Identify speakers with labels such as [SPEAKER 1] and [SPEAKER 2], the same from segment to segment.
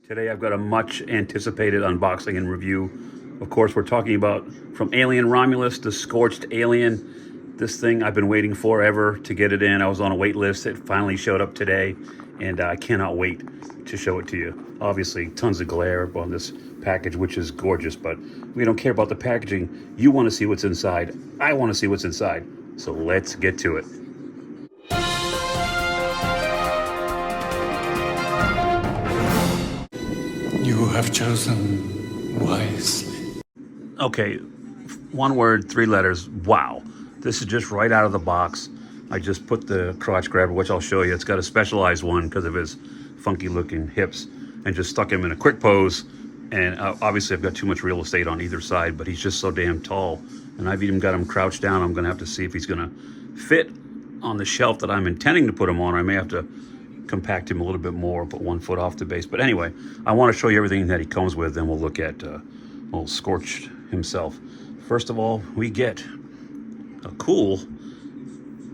[SPEAKER 1] Today I've got a much anticipated unboxing and review. Of course, we're talking about from Alien Romulus to Scorched Alien. This thing I've been waiting forever to get it in. I was on a wait list. It finally showed up today, and I cannot wait to show it to you. Obviously, tons of glare on this package, which is gorgeous, but we don't care about the packaging. You want to see what's inside. I want to see what's inside. So let's get to it.
[SPEAKER 2] You have chosen wisely.
[SPEAKER 1] Okay, one word, three letters. Wow. This is just right out of the box. I just put the crotch grabber, which I'll show you. It's got a specialized one because of his funky looking hips, and just stuck him in a quick pose. And obviously I've got too much real estate on either side, but he's just so damn tall. And I've even got him crouched down. I'm gonna have to see if he's gonna fit on the shelf that I'm intending to put him on. I may have to compact him a little bit more, put 1 foot off the base. But anyway, I want to show you everything that he comes with, then we'll look at old Scorched himself. First of all, we get a cool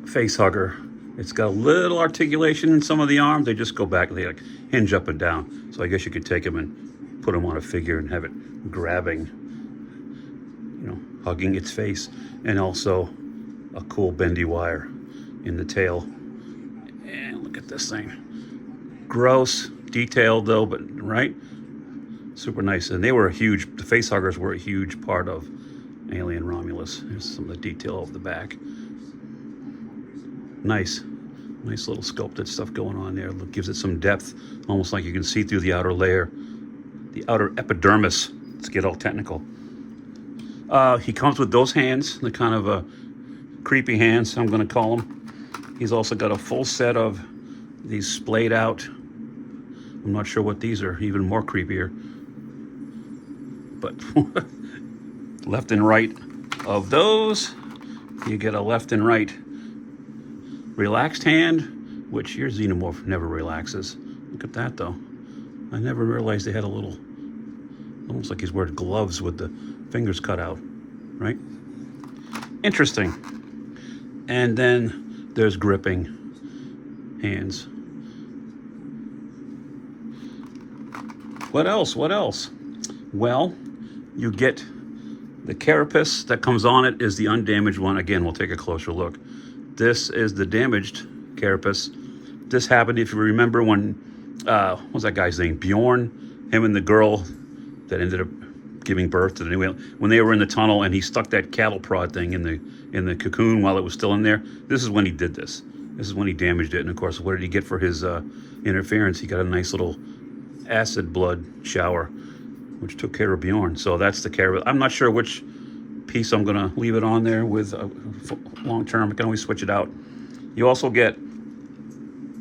[SPEAKER 1] face hugger. It's got a little articulation in some of the arms. They just go back, they like hinge up and down. So I guess you could take him and put him on a figure and have it grabbing, hugging its face. And also a cool bendy wire in the tail. And look at this thing. Gross, detailed though, but right? Super nice. And they were the face huggers were a huge part of Alien Romulus. Here's some of the detail of the back. Nice little sculpted stuff going on there. Look, gives it some depth, almost like you can see through the outer layer, the outer epidermis. Let's get all technical. He comes with those hands, the kind of creepy hands, I'm going to call them. He's also got a full set of these splayed out. I'm not sure what these are, even more creepier. But left and right of those, you get a left and right relaxed hand, which your xenomorph never relaxes. Look at that though. I never realized they had a little, almost like he's wearing gloves with the fingers cut out, right? Interesting. And then there's gripping hands. What else? Well, you get the carapace that comes on it is the undamaged one. Again, we'll take a closer look. This is the damaged carapace. This happened, if you remember, when, what was that guy's name? Bjorn, him and the girl that ended up giving birth to the new alien, when they were in the tunnel and he stuck that cattle prod thing in the cocoon while it was still in there. This is when he did this. This is when he damaged it. And of course, what did he get for his interference? He got a nice little acid blood shower, which took care of Bjorn. So that's the care. I'm not sure which piece I'm gonna leave it on there with long term. I can always switch it out. You also get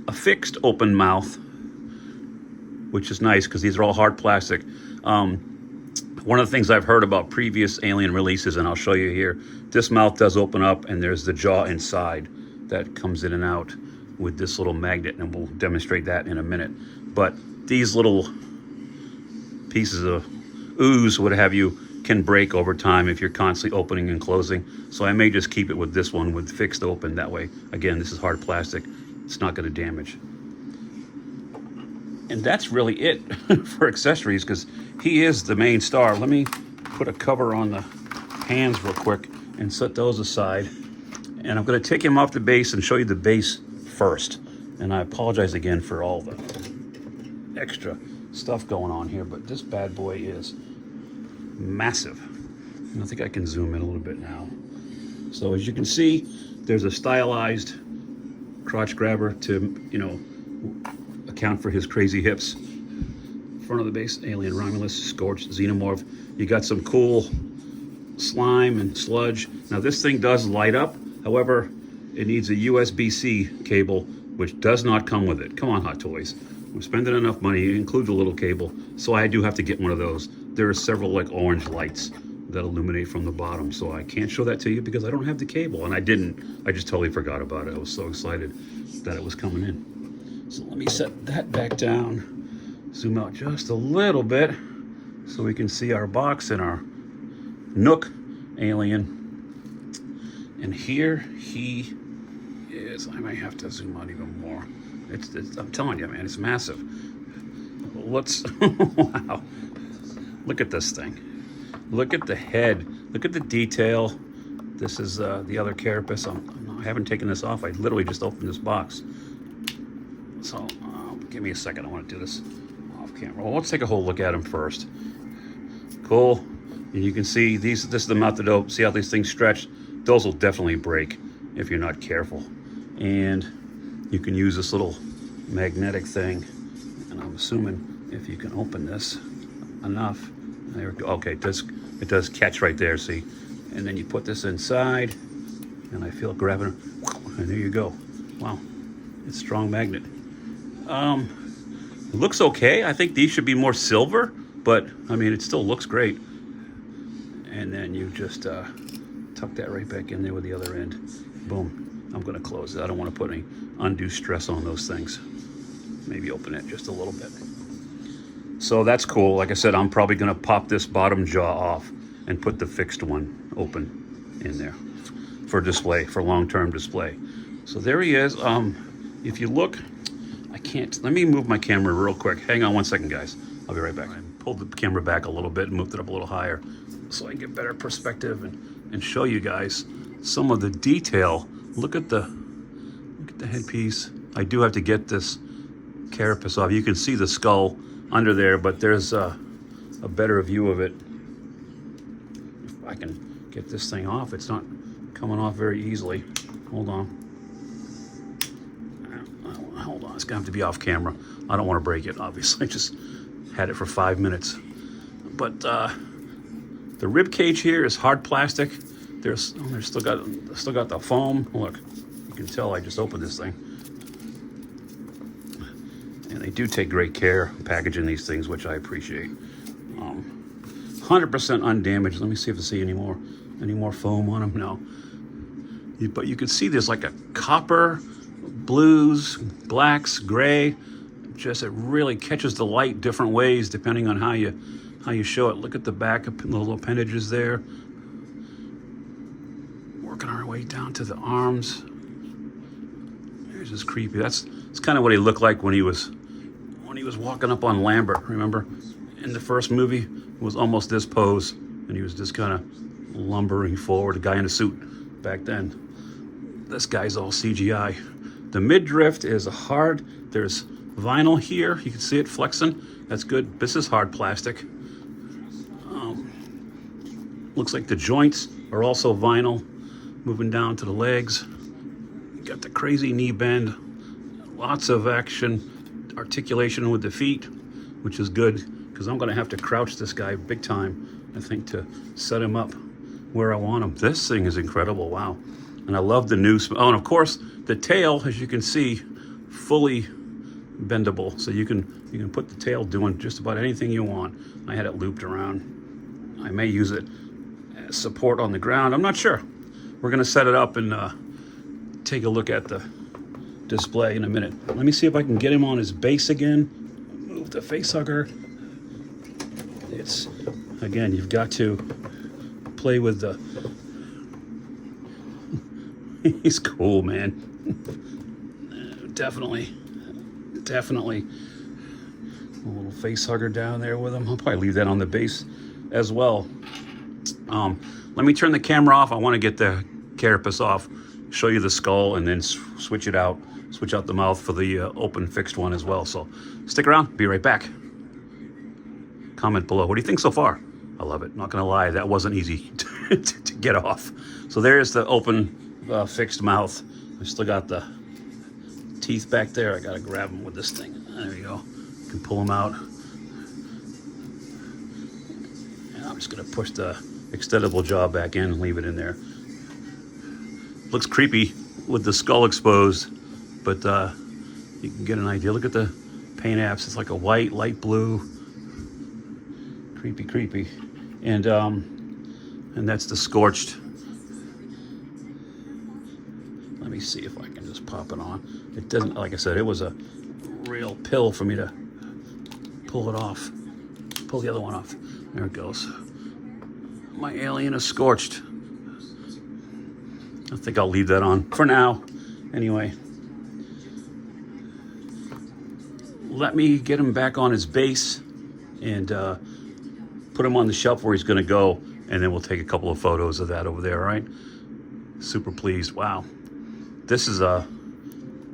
[SPEAKER 1] a fixed open mouth, which is nice because these are all hard plastic. One of the things I've heard about previous Alien releases, and I'll show you here, this mouth does open up and there's the jaw inside that comes in and out with this little magnet, and we'll demonstrate that in a minute. But these little pieces of ooze, what have you, can break over time if you're constantly opening and closing. So I may just keep it with this one with fixed open. That way, again, this is hard plastic. It's not going to damage. And that's really it for accessories, because he is the main star. Let me put a cover on the hands real quick and set those aside. And I'm going to take him off the base and show you the base first. And I apologize again for all the extra stuff going on here, but this bad boy is massive. I think I can zoom in a little bit now. So as you can see, there's a stylized crotch grabber to, account for his crazy hips. Front of the base, Alien Romulus, Scorched, Xenomorph. You got some cool slime and sludge. Now this thing does light up. However, it needs a USB-C cable, which does not come with it. Come on, Hot Toys. We're spending enough money. It includes a little cable. So I do have to get one of those. There are several like orange lights that illuminate from the bottom. So I can't show that to you because I don't have the cable. And I didn't. I just totally forgot about it. I was so excited that it was coming in. So let me set that back down. Zoom out just a little bit so we can see our box and our Nook alien. And here he is. I might have to zoom out even more. I'm telling you, man, it's massive. let's, wow. Look at this thing. Look at the head. Look at the detail. This is the other carapace. I haven't taken this off. I literally just opened this box. So give me a second. I want to do this off camera. Well, let's take a whole look at him first. Cool. And you can see this is the mouth of the dope. See how these things stretch? Those will definitely break if you're not careful. And you can use this little magnetic thing. And I'm assuming if you can open this enough. There we go. Okay, it does catch right there, see? And then you put this inside, and I feel grabbing it, and there you go. Wow, it's a strong magnet. It looks okay. I think these should be more silver, but I mean, it still looks great. And then you just tuck that right back in there with the other end. Boom. I'm gonna close it. I don't want to put any undue stress on those things. Maybe open it just a little bit. So that's cool. Like I said, I'm probably gonna pop this bottom jaw off and put the fixed one open in there for display, for long-term display. So there he is. If you look, I can't, let me move my camera real quick. Hang on one second, guys. I'll be right back. I pulled the camera back a little bit and moved it up a little higher so I can get better perspective and show you guys some of the detail. Look at the headpiece. I do have to get this carapace off. You can see the skull under there, but there's a better view of it. If I can get this thing off, it's not coming off very easily. Hold on. Hold on, it's gonna have to be off camera. I don't want to break it, obviously. I just had it for 5 minutes. But the rib cage here is hard plastic. There's still got the foam. Look, you can tell I just opened this thing. And they do take great care packaging these things, which I appreciate. 100% undamaged. Let me see if I see any more foam on them. No. But you can see there's like a copper, blues, blacks, gray. Just it really catches the light different ways depending on how you show it. Look at the back, the little appendages there. Working our way down to the arms. There's this creepy. It's kind of what he looked like when he was walking up on Lambert. Remember, in the first movie, it was almost this pose, and he was just kind of lumbering forward. A guy in a suit back then. This guy's all CGI. The midriff is hard. There's vinyl here. You can see it flexing. That's good. This is hard plastic. Looks like the joints are also vinyl. Moving down to the legs. You got the crazy knee bend. Lots of action, articulation with the feet, which is good because I'm going to have to crouch this guy big time, I think, to set him up where I want him. This thing is incredible. Wow. And I love the new, oh, and of course, the tail, as you can see, fully bendable. So you can put the tail doing just about anything you want. I had it looped around. I may use it as support on the ground. I'm not sure. We're going to set it up and take a look at the display in a minute. Let me see if I can get him on his base again. Move the face hugger. It's, again, you've got to play with the... He's cool, man. Definitely. A little face hugger down there with him. I'll probably leave that on the base as well. Let me turn the camera off. I want to get the carapace off, show you the skull, and then switch out the mouth for the open fixed one as well. So stick around, be right back. Comment below. What do you think so far? I love it. Not gonna lie, that wasn't easy to get off. So there's the open fixed mouth. I still got the teeth back there. I gotta grab them with this thing. There you go. You can pull them out. And I'm just gonna push the extendable jaw back in and leave it in there. Looks creepy with the skull exposed, but you can get an idea. Look at the paint apps. It's like a white, light blue. Creepy. And that's the Scorched. Let me see if I can just pop it on. It doesn't, like I said, it was a real pill for me to pull it off. Pull the other one off. There it goes. My alien is Scorched. I think I'll leave that on for now. Anyway, let me get him back on his base and put him on the shelf where he's going to go, and then we'll take a couple of photos of that over there, all right? Super pleased. Wow. This is a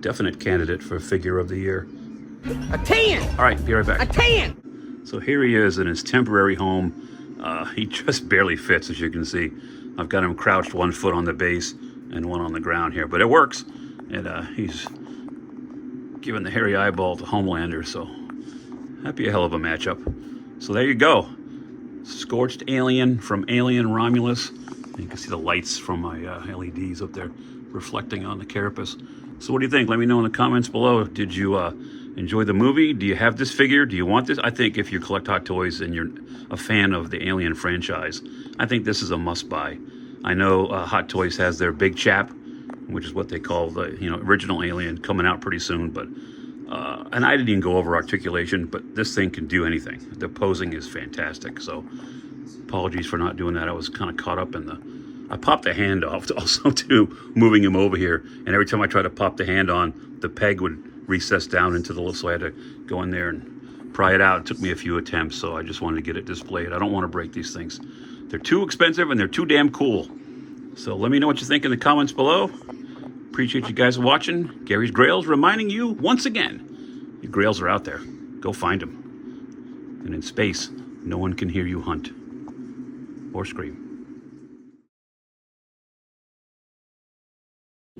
[SPEAKER 1] definite candidate for figure of the year.
[SPEAKER 3] A 10!
[SPEAKER 1] All right, be right back.
[SPEAKER 3] A 10!
[SPEAKER 1] So here he is in his temporary home. He just barely fits, as you can see. I've got him crouched 1 foot on the base and 1 on the ground here, but it works. And he's giving the hairy eyeball to Homelander, so that'd be a hell of a matchup. So there you go. Scorched alien from Alien Romulus. You can see the lights from my LEDs up there reflecting on the carapace. So what do you think? Let me know in the comments below. Did you enjoy the movie? Do you have this figure? Do you want this? I think if you collect Hot Toys and you're a fan of the Alien franchise, I think this is a must-buy. I know Hot Toys has their Big Chap, which is what they call the original Alien, coming out pretty soon. But and I didn't even go over articulation, but this thing can do anything. The posing is fantastic. So apologies for not doing that. I was kind of caught up in I popped the hand off also too, moving him over here. And every time I tried to pop the hand on, the peg would recess down into the little, so I had to go in there and pry it out. It took me a few attempts, so I just wanted to get it displayed. I don't want to break these things. They're too expensive and they're too damn cool. So let me know what you think in the comments below. Appreciate you guys watching. Gary's Grails reminding you once again, your grails are out there. Go find them. And in space, no one can hear you hunt or scream.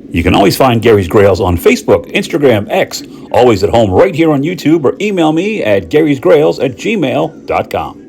[SPEAKER 1] You can always find Gary's Grails on Facebook, Instagram, X, always at home right here on YouTube, or email me at garysgrails@gmail.com.